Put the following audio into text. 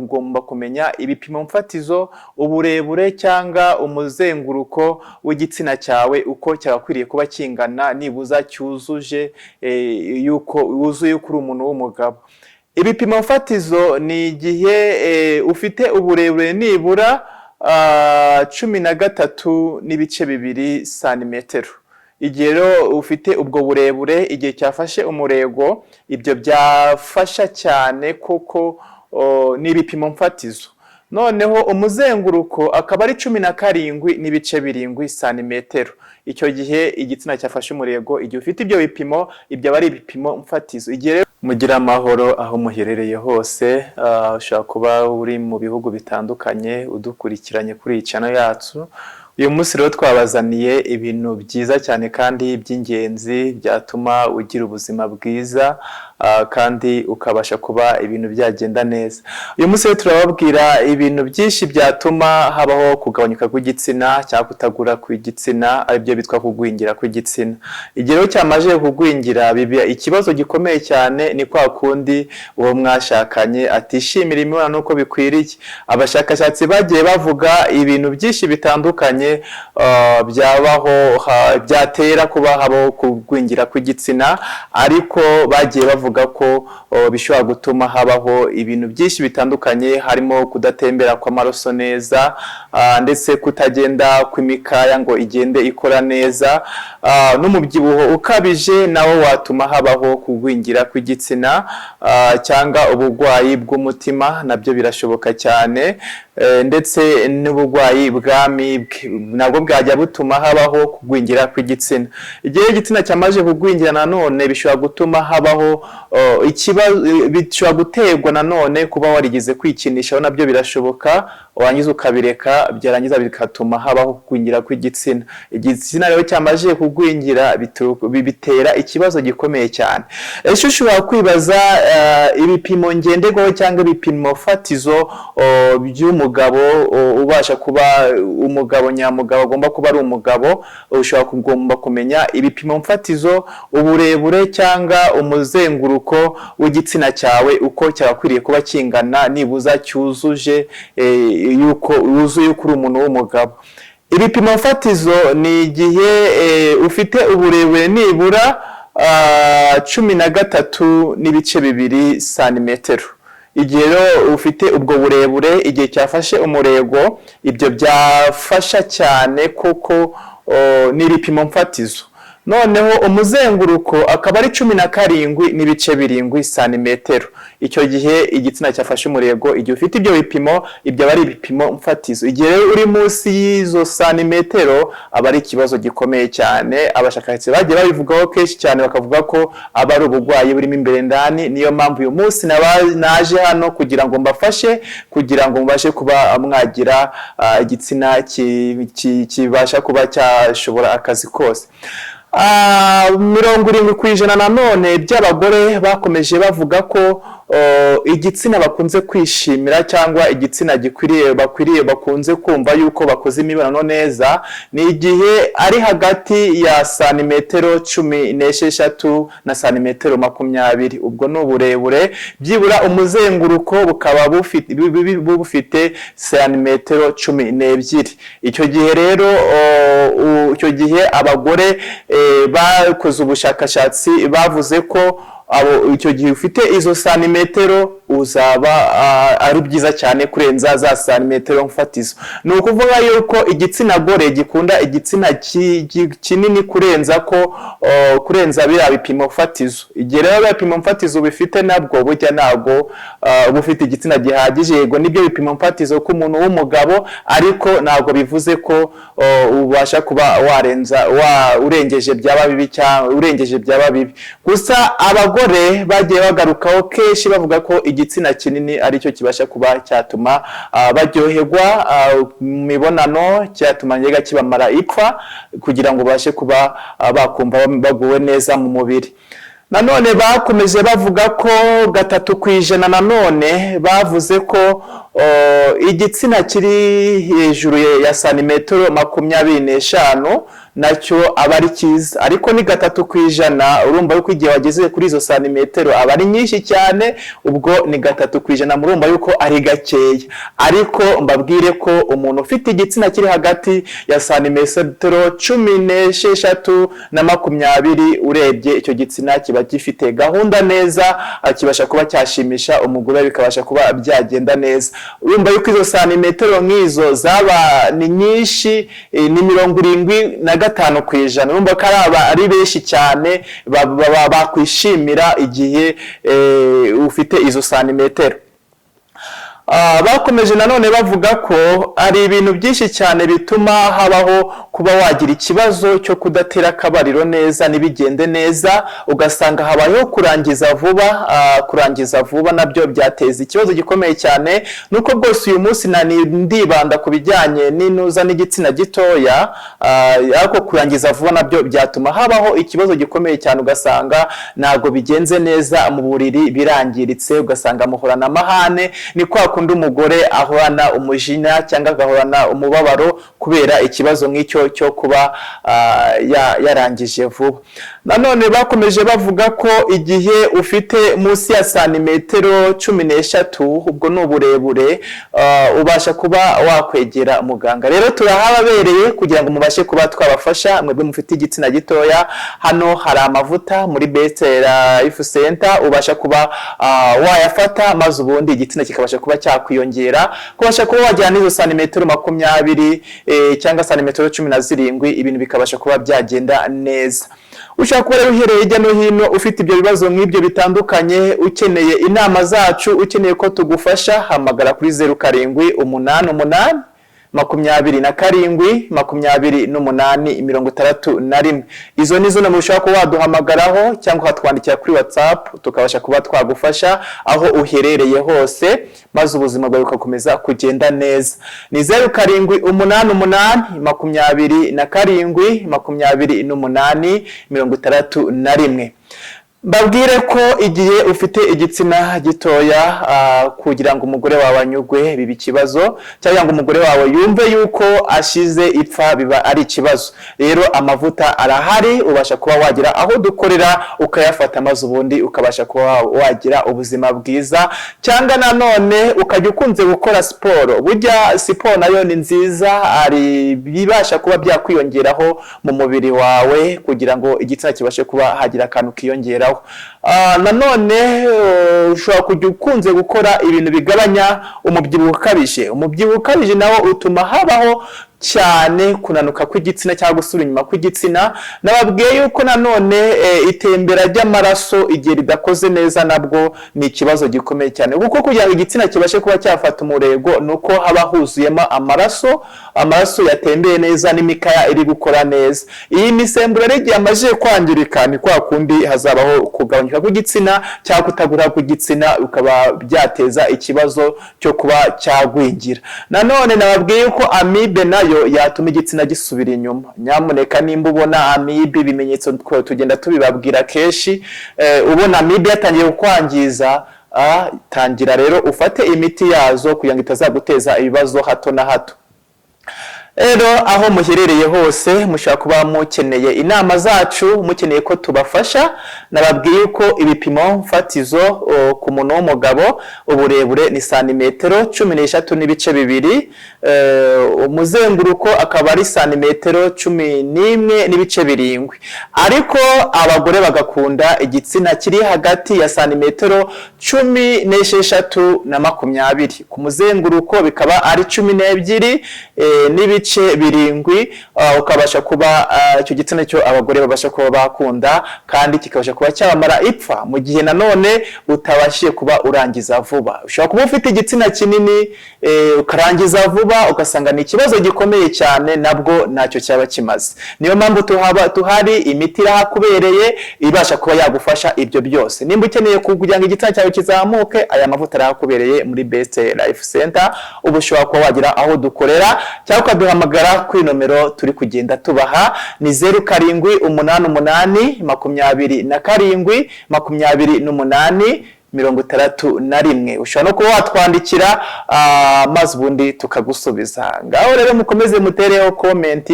ugomba kumenya ibipimo mfatizo, uburebure cyangwa umuzenguruko w'igitsina cyawe uko cyagakwiriye kuba kingana, nibuza cyuzuje wuzuye kuri umuntu w'umugabo. Ibipimo mfatizo ni igihe ufite uburebure nibura 13.2 santimetero. Igihe rero ufite ubwo burebure, igihe cyafashe umurego, ibyo byafasha cyane kuko n'ibipimo mfatizo. Noneho umuzenguruko akaba ari 17.7 santimetero. Icyo gihe igitsina cyafashe umurego, igihe ufite ibyo bipimo, ibyo aba ari ibipimo mfatizo. Igihe mugira amahoro aho muherereye hose, ushobora kuba uri mu bihugu bitandukanye udukurikiranye kuri iyi channel yacu. Uyu munsi rero twabazaniye ibintu byiza cyane kandi by'ingenzi byatuma ugira ubuzima bwiza kandi ukabasha kuba ibintu byagenda neza. Uyu munsi rero turababwira ibintu byinshi byatuma habaho kugabanyuka kw'igitsina cyangwa kutagura kw'igitsina, ari byo bitwa kugwingira kw'igitsina. Igihe rero cyamaje kugwingira, biba ikibazo gikomeye cyane, ni kwa kundi uwo mwashakanye atishimira imibonano uko bikwiriye. Abashakashatsi bagiye bavuga ibintu byinshi bitandukanye byabaho byatera kuba habaho kugwingira kw'igitsina, ariko bagiye bavuga ko bishobora gutuma habaho ibintu byinshi bitandukanye, harimo kudatembera kw'amaraso neza, ndetse kutagenda kw'imikaya ngo igende ikora neza, n'umubyibuho ukabije nawo watuma habaho kugwingira kw'igitsina, cyangwa uburwayi bw'umutima nabyo birashoboka cyane, ndetse n'uburwayi bw'amibwe nabwo bwajya butuma habaho kugwingira kw'igitsina. Igihe igitsina cyamaje kugwingira nanone bishobora gutuma habaho ikibazo, bishobora guterwa nanone kuba warigize kwikinisha, nabyo birashoboka, wangiza ukabireka, byarangiza bigatuma habaho kugwingira kw'igitsina. Igitsina rero cyamaje kugwingira bitera ikibazo gikomeye cyane. Ese ushobora kwibaza ibipimo ngenderwaho cyangwa ibipimo fatizo by'umugabo ubasha kuba umugabo nyamugabo, agomba kuba ari umugabo. Ushobora kugomba kumenya ibipimo mfatizo, uburebure cyangwa umuzenguruko w'igitsina cyawe uko cyagakwiriye kuba kingana, nibuza cyuzuje wuzuye kuri umuntu w'umugabo. Ibipimo mfatizo ni igihe ufite uburebure nibura 13.2 santimetero. Igihe rero ufite ubwo burebure, igihe cyafashe umurego, ibyo byafasha cyane kuko n'ibipimo mfatizo. Noneho umuzenguruko akaba ari 17.7 santimetero. Icyo gihe igitsina cyafashe umurego, igihe ufite ibyo bipimo, ibyo aba ari ibipimo mfatizo. Igihe rero uri munsi y'izo santimetero, aba ari ikibazo gikomeye cyane. Abashakashatsi bagiye babivugaho kenshi cyane, bakavuga ko aba ari uburwayi burimo imbere ndani. Niyo mpamvu uyu munsi naje hano kugira ngo mbafashe, kugira ngo mubashe kuba mwagira igitsina kibasha kuba cyashobora akazi kose. 70% nanone by'abagore bakomeje bavuga ko igitsina bakunze kwishimira cyangwa igitsina bakunze kumva yuko bakoze imibonano neza, ni igihe ari hagati ya santimetero 16 na santimetero 20. Ubwo ni uburebure, byibura umuzenguruko bukaba bufite santimetero 12. Icyo gihe rero abagore bakoze ubushakashatsi bavuze ko icyo gihe ufite izo santimetero uzaba ari byiza cyane kurenza za santimetero mfatizo. Ni ukuvuga yuko igitsina gore gikunda igitsina kinini kurenza biriya bipimo fatizo. Igihe rero bipimo mfatizo bifite nabwo burya ntabwo bufite igitsina gihagije. Yego nibyo bipimo mfatizo ku muntu w'umugabo, ariko ntabwo bivuze ko ubasha kuba urengeje byaba bibi cyangwa urengeje byaba bibi. Gusa abagore bagiye bagarukaho kenshi bavuga ko igitsina kinini aricyo kibasha kuba cyatuma baryoherwa mu mibonano, cyatuma njyega kibamara ipfa, kugira ngo bashe kuba bakumva baguwe neza mu mubiri. Nanone bakomeje bavuga ko 3% nanone bavuze ko igitsina kiri hejuru ya santimetero 25 nacyo aba ari cyiza, ariko ni 3%. Urumva yuko igihe wageze kuri izo santimetero aba ari nyinshi cyane, ubwo ni 3%, murumva yuko ari gakeya. Ariko mbabwire ko umuntu ufite igitsina kiri hagati ya santimetero 16 na 20, urebye icyo gitsina kiba gifite gahunda neza, kibasha kuba cyashimisha umugore, bikabasha kuba byagenda neza. Urumva yuko izo santimetero nk'izo zaba ni nyinshi, ni 75%. Urumva ko ari benshi cyane bakwishimira igihe ufite izo santimetero. Bakomeje nanone bavuga ko ari ibintu byinshi cyane bituma habaho kuba wagira ikibazo cyo kudatera akabariro neza nibigende neza, ugasanga habayeho kurangiza vuba nabyo byateza ikibazo gikomeye cyane. Nuko bwose uyu munsi ndibanda ku bijyanye n'inuza n'igitsina gitoya, ariko kurangiza vuba nabyo byatuma habaho ikibazo gikomeye cyane, ugasanga ntago bigenze neza mu buriri, birangiritse, ugasanga muhorana amahane. Ni kwa kundi umugore ahorana umujinya cyangwa agahorana umubabaro kubera ikibazo nk'icyo cyo kuba yarangije vuba. Nanone bakomeje bavuga ko igihe ufite munsi ya santimetero 13, ubwo ni uburebure, ubasha kuba wakwegera muganga. Rero turahababereye kugira ngo mubashe kuba twabafasha mwebwe mufite igitsina gitoya. Hano hari amavuta muri Best Life Center ubasha kuba wayafata, maze ubundi igitsina kikabasha kuba cyakwiyongera, kubasha kuba wajyana izo santimetero 20 cyangwa santimetero 17, ibintu bikabasha kuba byagenda neza. Ushaka kuba rero uhereye hirya no hino ufite ibyo bibazo nk'ibyo bitandukanye, ukeneye inama zacu, ukeneye ko tugufasha, hamagara kuri 0788 27 28 Izo nizo numero ushaka kuba waduhamagaraho, cyangwa ukatwandikira kuri WhatsApp tukabasha kuba twagufasha aho uherereye hose, maze ubuzima bwawe bugakomeza kugenda neza. Ni 0788 27 28 Mbabwire ko igihe ufite igitsina gitoya, kugira ngo umugore wawe anyugwe biba ikibazo, cyangwa ngo umugore wawe yumve yuko ashize ipfa biba ari ikibazo. Rero amavuta arahari, ubasha kuba wagira aho dukorera ukayafata, maze ubundi ukabasha kuba wagira ubuzima bwiza. Cyangwa nanone ukajya ukunze gukora siporo, burya siporo nayo ni nziza, ari bibasha kuba byakwiyongeraho mu mubiri wawe kugira ngo igitsina kibashe kuba hagira akantu kiyongeraho. Nanone ushobora kujya ukunze gukora ibintu bigabanya umubyibuho ukabije. Umubyibuho ukabije nawo utuma habaho cyane kunanuka kw'igitsina cyangwa gusura inyuma kw'igitsina. Nababwiye yuko nanone itembera ry'amaraso igihe ridakoze neza nabwo ni ikibazo gikomeye cyane, kuko kugira ngo igitsina kibashe kuba cyafata umurego nuko haba huzuyemo amaraso yatembeye neza n'imikaya iri gukora neza. Iyi misemburo rero igihe amaze kwangirika, ni kwa kundi hazabaho kugabanyuka kw'igitsina cyangwa kutagura kw'igitsina, ukaba byateza ikibazo cyo kuba cyagwingira. Nanone nababwiye yuko amibe nayo yatuma igitsina gisubira inyuma. Nyamuneka nimba ubona amibe, ibimenyetso tugenda tubibabwira kenshi, ubona amibe yatangiye kukwangiza, tangira rero ufate imiti yazo kugira ngo itazaguteza ibibazo hato na hato. Rero aho muherereye hose mushaka kuba mukeneye inama zacu, mukeneye ko tubafasha. Nababwiye ko ibipimo mfatizo ku muntu w'umugabo, uburebure ni santimetero 13.2, umuzenguruko akaba ari santimetero 11.7, ariko abagore bagakunda igitsina kiri hagati ya santimetero 16 na 20. Ku muzenguruko bikaba ari 12 n'ibice 7, ukabasha kuba icyo gitsina cyo abagore babasha kuba bakunda, kandi kikabasha kuba cyamara ipfa mu gihe nanone utabashije kuba urangiza vuba. Ushobora kuba ufite igitsina kinini ukarangiza vuba, ugasanga ni ikibazo gikomeye cyane, nabwo ntacyo cyaba kimaze. Niyo mpamvu tuhari, imiti irahakubereye ibasha kuba yagufasha ibyo byose. Nimba ukeneye kugira ngo igitsina cyawe kizamuke, aya mavuta arahakubereye muri Best Life Center. Ubu ushobora kuba wagira aho dukorera, cyangwa ukaduhamagara kuri nomero turi kugenda tubaha, ni 0788 27 28 Ushobora no kuba watwandikira maze ubundi tukagusubiza. Ngaho rero mukomeze mutereho comment.